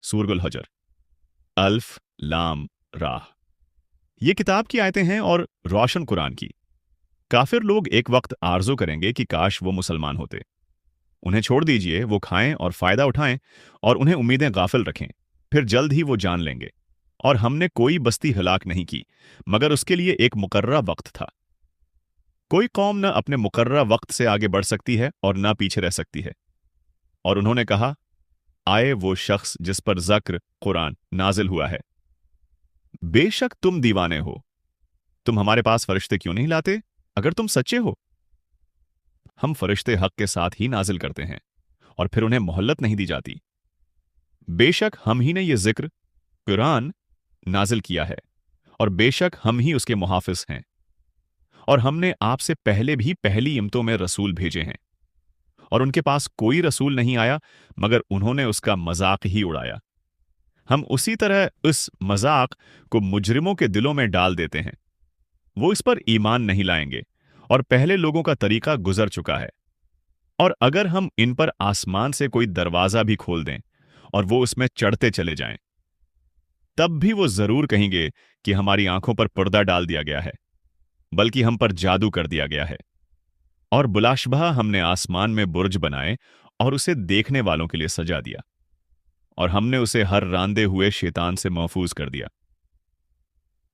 सूरह अल हजर। अल्फ लाम राह, ये किताब की आयतें हैं और रोशन कुरान की। काफिर लोग एक वक्त आरजू करेंगे कि काश वो मुसलमान होते। उन्हें छोड़ दीजिए, वो खाएं और फायदा उठाएं और उन्हें उम्मीदें गाफिल रखें, फिर जल्द ही वो जान लेंगे। और हमने कोई बस्ती हलाक नहीं की मगर उसके लिए एक मुकर्ररा वक्त था। कोई कौम न अपने मुकर्ररा वक्त से आगे बढ़ सकती है और न पीछे रह सकती है। और उन्होंने कहा, आए वो शख्स जिस पर ज़क्र कुरान नाजिल हुआ है। बेशक तुम दीवाने हो, तुम हमारे पास फरिश्ते क्यों नहीं लाते अगर तुम सच्चे हो। हम फरिश्ते हक के साथ ही नाजिल करते हैं और फिर उन्हें मोहल्लत नहीं दी जाती। बेशक हम ही ने यह जिक्र कुरान नाजिल किया है और बेशक हम ही उसके मुहाफिज हैं। और हमने आपसे पहले भी पहली इम्तों में रसूल भेजे हैं और उनके पास कोई रसूल नहीं आया मगर उन्होंने उसका मजाक ही उड़ाया। हम उसी तरह इस मजाक को मुजरिमों के दिलों में डाल देते हैं। वो इस पर ईमान नहीं लाएंगे और पहले लोगों का तरीका गुजर चुका है। और अगर हम इन पर आसमान से कोई दरवाजा भी खोल दें और वो उसमें चढ़ते चले जाएं, तब भी वो जरूर कहेंगे कि हमारी आंखों पर पर्दा डाल दिया गया है, बल्कि हम पर जादू कर दिया गया है। और बुलाशबहा हमने आसमान में बुर्ज बनाए और उसे देखने वालों के लिए सजा दिया, और हमने उसे हर रांदे हुए शैतान से महफूज कर दिया।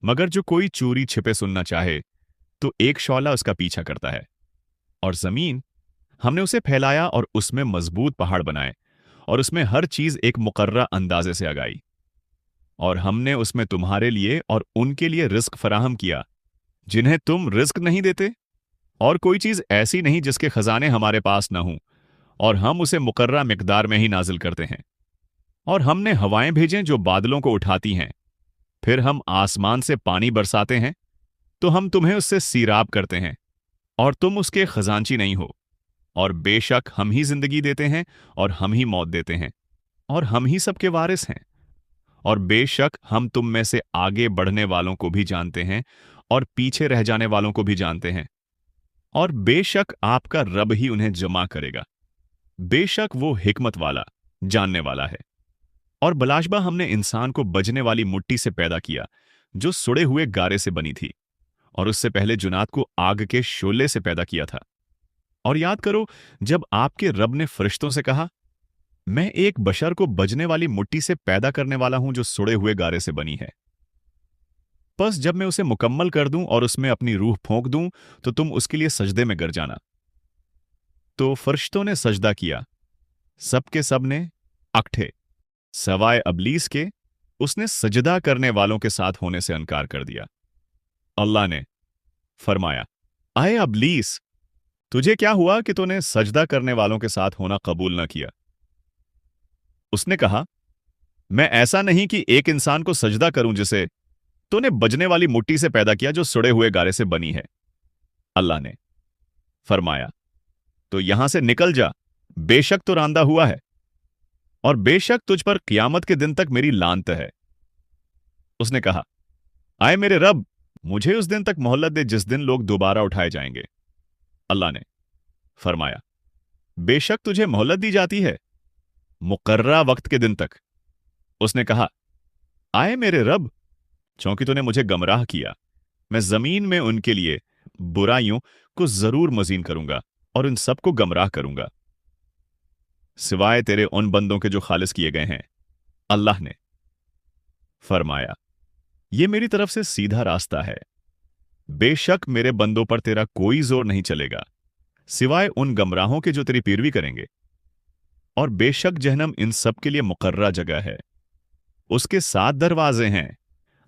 मगर जो कोई चोरी छिपे सुनना चाहे तो एक शौला उसका पीछा करता है। और जमीन हमने उसे फैलाया और उसमें मजबूत पहाड़ बनाए और उसमें हर चीज एक मुकर्रा अंदाजे से उगाई। और हमने उसमें तुम्हारे लिए और उनके लिए रिस्क फराहम किया जिन्हें तुम रिस्क नहीं देते। और कोई चीज ऐसी नहीं जिसके खजाने हमारे पास न हों, और हम उसे मुकर्रा मिकदार में ही नाजिल करते हैं। और हमने हवाएं भेजें जो बादलों को उठाती हैं, फिर हम आसमान से पानी बरसाते हैं तो हम तुम्हें उससे सीराब करते हैं और तुम उसके खजांची नहीं हो। और बेशक हम ही जिंदगी देते हैं और हम ही मौत देते हैं और हम ही सबके वारिस हैं। और बेशक हम तुम में से आगे बढ़ने वालों को भी जानते हैं और पीछे रह जाने वालों को भी जानते हैं। और बेशक आपका रब ही उन्हें जमा करेगा। बेशक वो हिकमत वाला जानने वाला है। और बलाशबा हमने इंसान को बजने वाली मुट्ठी से पैदा किया जो सुड़े हुए गारे से बनी थी, और उससे पहले जुनात को आग के शोले से पैदा किया था। और याद करो जब आपके रब ने फरिश्तों से कहा, मैं एक बशर को बजने वाली मुट्ठी से पैदा करने वाला हूं जो सुड़े हुए गारे से बनी है। बस जब मैं उसे मुकम्मल कर दूं और उसमें अपनी रूह फोंक दूं तो तुम उसके लिए सजदे में गिर जाना। तो फरिश्तों ने सजदा किया, सबके सब ने अकठे सवाए अबलीस के। उसने सजदा करने वालों के साथ होने से इनकार कर दिया। अल्लाह ने फरमाया, आए अबलीस, तुझे क्या हुआ कि तूने सजदा करने वालों के साथ होना कबूल न किया। उसने कहा, मैं ऐसा नहीं कि एक इंसान को सजदा करूं जिसे तूने बजने वाली मुट्ठी से पैदा किया जो सुड़े हुए गारे से बनी है। अल्लाह ने फरमाया, तो यहां से निकल जा, बेशक तो रांदा हुआ है और बेशक तुझ पर क़यामत के दिन तक मेरी लानत है। उसने कहा, आए मेरे रब, मुझे उस दिन तक मोहल्लत दे जिस दिन लोग दोबारा उठाए जाएंगे। अल्लाह ने फरमाया, बेशक तुझे मोहल्लत दी जाती है मुकर्रा वक्त के दिन तक। उसने कहा, आए मेरे रब, चूंकि तूने मुझे गमराह किया, मैं जमीन में उनके लिए बुराइयों को जरूर मजीन करूंगा और इन सबको गमराह करूंगा, सिवाय तेरे उन बंदों के जो खालिस किए गए हैं। अल्लाह ने फरमाया, यह मेरी तरफ से सीधा रास्ता है। बेशक मेरे बंदों पर तेरा कोई जोर नहीं चलेगा सिवाय उन गमराहों के जो तेरी पैरवी करेंगे। और बेशक जहन्नम इन सब के लिए मुकर्रा जगह है। उसके 7 दरवाजे हैं,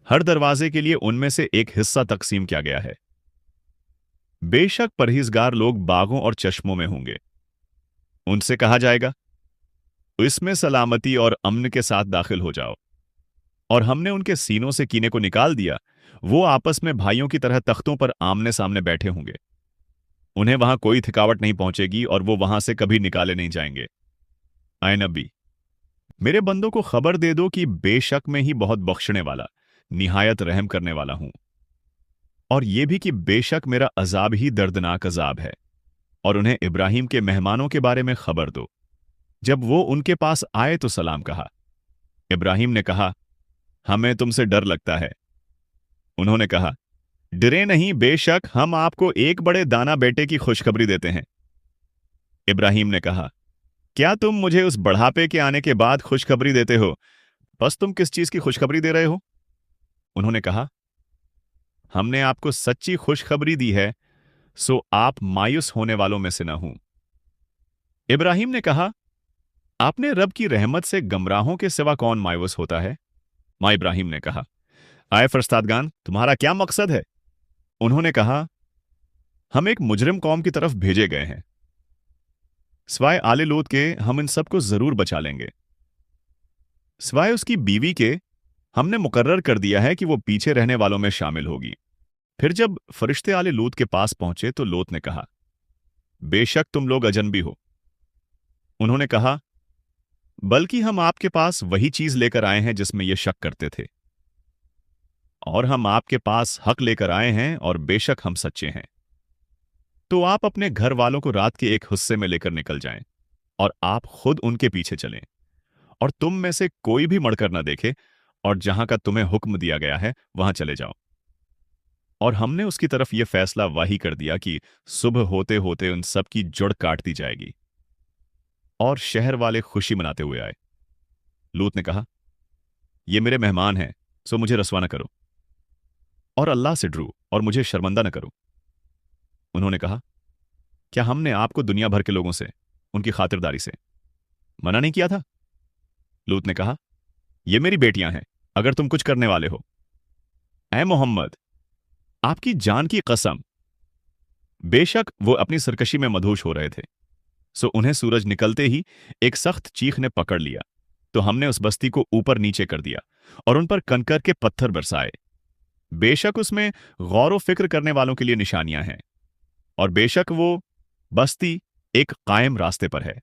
हर दरवाजे के लिए उनमें से एक हिस्सा तकसीम किया गया है। बेशक परहेजगार लोग बागों और चश्मों में होंगे। उनसे कहा जाएगा, इसमें सलामती और अमन के साथ दाखिल हो जाओ। और हमने उनके सीनों से कीने को निकाल दिया। वो आपस में भाइयों की तरह तख्तों पर आमने सामने बैठे होंगे। उन्हें वहां कोई थकावट नहीं पहुंचेगी और वो वहां से कभी निकाले नहीं जाएंगे। आए नबी, मेरे बंदों को खबर दे दो कि बेशक मैं ही बहुत बख्शने वाला, निहायत रहम करने वाला हूं। और यह भी कि बेशक मेरा अजाब ही दर्दनाक अजाब है। और उन्हें इब्राहिम के मेहमानों के बारे में खबर दो। जब वो उनके पास आए तो सलाम कहा। इब्राहिम ने कहा, हमें तुमसे डर लगता है। उन्होंने कहा, डरे नहीं, बेशक हम आपको एक बड़े दाना बेटे की खुशखबरी देते हैं। इब्राहिम ने कहा, क्या तुम मुझे उस बढ़ापे के आने के बाद खुशखबरी देते हो? बस तुम किस चीज की खुशखबरी दे रहे हो? उन्होंने कहा, हमने आपको सच्ची खुशखबरी दी है, सो आप मायूस होने वालों में से न हूं। इब्राहिम ने कहा, आपने रब की रहमत से गमराहों के सिवा कौन मायूस होता है? मां इब्राहिम ने कहा, आए फरिश्तादगान, तुम्हारा क्या मकसद है? उन्होंने कहा, हम एक मुजरिम कौम की तरफ भेजे गए हैं। सिवाय आले लूत के हम इन सबको जरूर बचा लेंगे। सिवाय उसकी बीवी के हमने मुकर्रर कर दिया है कि वो पीछे रहने वालों में शामिल होगी। फिर जब फरिश्ते आले लूत के पास पहुंचे तो लूत ने कहा, बेशक तुम लोग अजनबी हो। उन्होंने कहा, बल्कि हम आपके पास वही चीज लेकर आए हैं जिसमें ये शक करते थे, और हम आपके पास हक लेकर आए हैं और बेशक हम सच्चे हैं। तो आप अपने घर वालों को रात के एक हिस्से में लेकर निकल जाएं और आप खुद उनके पीछे चलें, और तुम में से कोई भी मड़कर न देखे, और जहां का तुम्हें हुक्म दिया गया है वहां चले जाओ। और हमने उसकी तरफ यह फैसला वाही कर दिया कि सुबह होते होते उन सब की जड़ काट दी जाएगी। और शहर वाले खुशी मनाते हुए आए। लूत ने कहा, ये मेरे मेहमान हैं, सो मुझे रसवा न करो, और अल्लाह से डरो और मुझे शर्मिंदा न करो। उन्होंने कहा, क्या हमने आपको दुनिया भर के लोगों से उनकी खातिरदारी से मना नहीं किया था? लूत ने कहा, ये मेरी बेटियां हैं, अगर तुम कुछ करने वाले हो। ऐ मोहम्मद, आपकी जान की कसम, बेशक वो अपनी सरकशी में मदहोश हो रहे थे। सो उन्हें सूरज निकलते ही एक सख्त चीख ने पकड़ लिया, तो हमने उस बस्ती को ऊपर नीचे कर दिया और उन पर कंकर के पत्थर बरसाए। बेशक उसमें गौर व फिक्र करने वालों के लिए निशानियां हैं, और बेशक वो बस्ती एक कायम रास्ते पर है।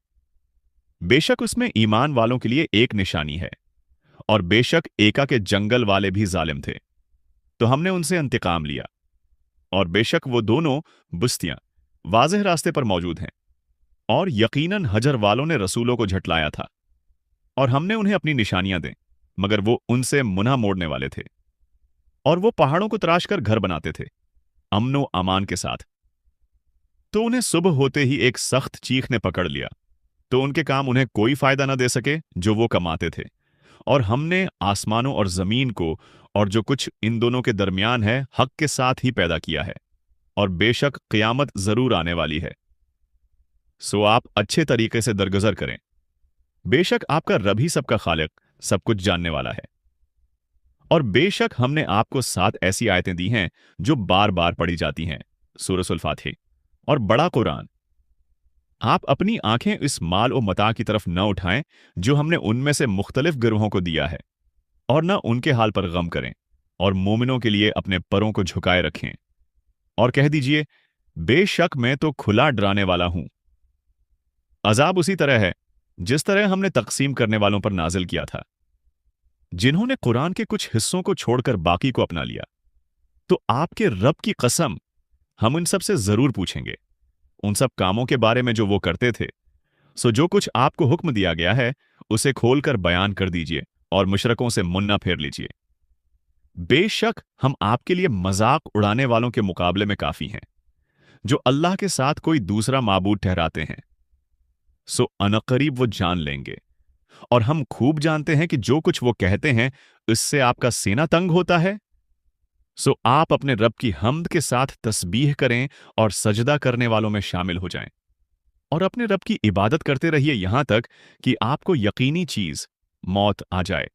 बेशक उसमें ईमान वालों के लिए एक निशानी है, और बेशक एका के जंगल वाले भी जालिम थे, तो हमने उनसे इंतकाम लिया। और बेशक वो दोनों बस्तियां वाज़ेह रास्ते पर मौजूद हैं, और यकीनन हजर वालों ने रसूलों को झटलाया था, और हमने उन्हें अपनी निशानियां दें, मगर वो उनसे मुन्हा मोड़ने वाले थे। और वो पहाड़ों को तराश कर घर बनाते थे, अमनो अमान के साथ। तो उन्हें सुबह होते ही एक सख्त चीख ने पकड़ लिया, तो उनके काम उन्हें कोई फायदा न दे सके जो वो कमाते थे। और हमने आसमानों और जमीन को और जो कुछ इन दोनों के दरमियान है हक के साथ ही पैदा किया है, और बेशक क़यामत जरूर आने वाली है। सो आप अच्छे तरीके से दरगुजर करें, बेशक आपका रब ही सबका खालिक, सब कुछ जानने वाला है। और बेशक हमने आपको 7 ऐसी आयतें दी हैं जो बार बार पढ़ी जाती हैं, सूरह अल फातिहा और बड़ा कुरान। आप अपनी आंखें इस माल और मता की तरफ न उठाएं जो हमने उनमें से मुख्तलिफ गिरोहों को दिया है, और न उनके हाल पर गम करें, और मोमिनों के लिए अपने परों को झुकाए रखें, और कह दीजिए, बेशक मैं तो खुला डराने वाला हूं। अजाब उसी तरह है जिस तरह हमने तकसीम करने वालों पर नाजिल किया था, जिन्होंने कुरान के कुछ हिस्सों को छोड़कर बाकी को अपना लिया। तो आपके रब की कसम, हम उन सब से जरूर पूछेंगे, उन सब कामों के बारे में जो वो करते थे। सो जो कुछ आपको हुक्म दिया गया है उसे खोलकर बयान कर दीजिए और मुशरकों से मुन्ना फेर लीजिए। बेशक हम आपके लिए मजाक उड़ाने वालों के मुकाबले में काफी हैं, जो अल्लाह के साथ कोई दूसरा माबूद ठहराते हैं। सो अनकरीब वो जान लेंगे, और हम खूब जानते हैं कि जो कुछ वो कहते हैं इससे आपका सीना तंग होता है। सो आप अपने रब की हम्द के साथ तस्बीह करें और सजदा करने वालों में शामिल हो जाएं, और अपने रब की इबादत करते रहिए यहां तक कि आपको यकीनी चीज मौत आ जाए।